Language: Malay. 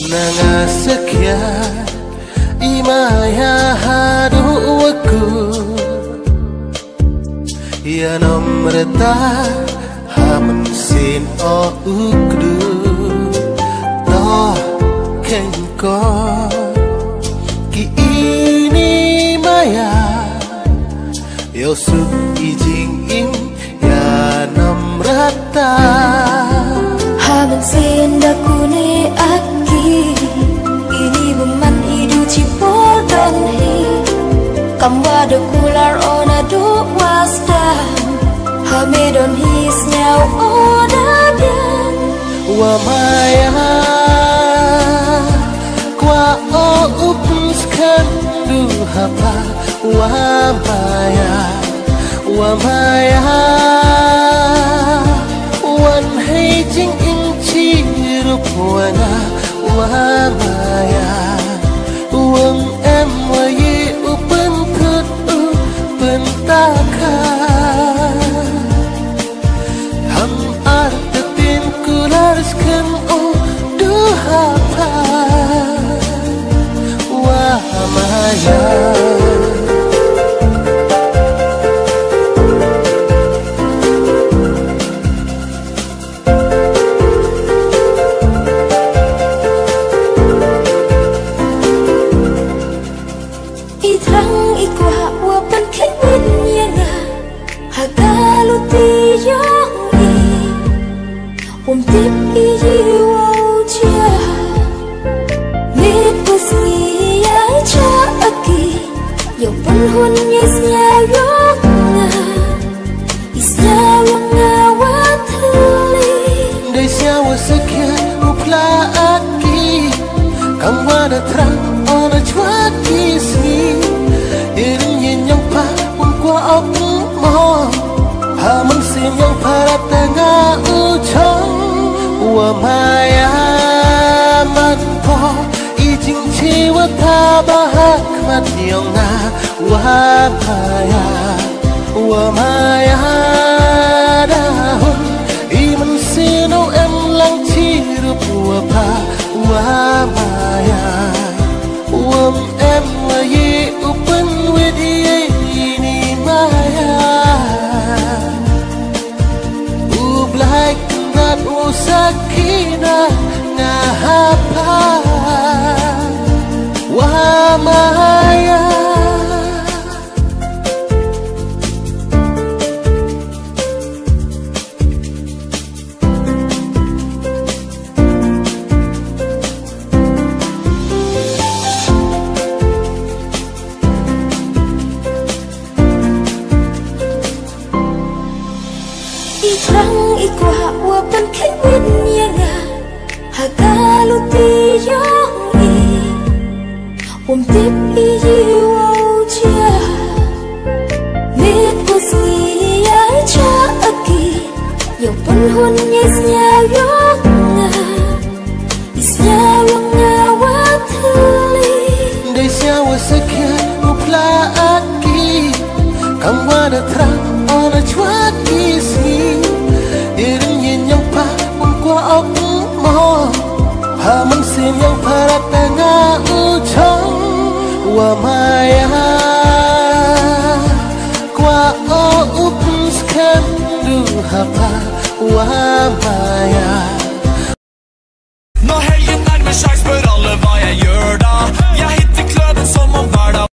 Nangasakya imaya hadu aku ya nomreta hamen sin o ukdu toh kengko ki ini maya yosuk ijing im ya nomreta hamen sin dakune aki ini beman idu cipodon hi kamba de kular ona do wasda hamedon his nyau ona bian wa maya kwa o upus kan du hapa wa maya wan hei jing in chi rup wana wa maya wang em wa ye upen thut upen taka ham artetin kularskan o du hapa wa maya Om tip i jiwa dia Nipus niya cha aki Yo penhun yesnya yokna Isnya wanga watali Desya wasakya upla aki Kamwana terang ona chwaki sni Irin yenyang pa umkwa aku mo Hamang sinyang para tengah ujong wa maya manpo ijing chiwa tabahak matyong na wa maya dahon iman sino em lang chirup wa pa wa maya wam em wa ye upen wedi ini maya ublak that usakina ngahapa wa maya Ikrang ikwa wapan kewin yanga hagalu tiyong i om tip i jiwa uja nipus niya cha aki yo penhun yesnya yokna isnya wanga watali desya wasakya upla aki kamwana terang ona chwaki sni irin yenyang pa umkwa aku mo hamang sinyang para tengah ujong wa maya kwa o upus kan du hapa wa maya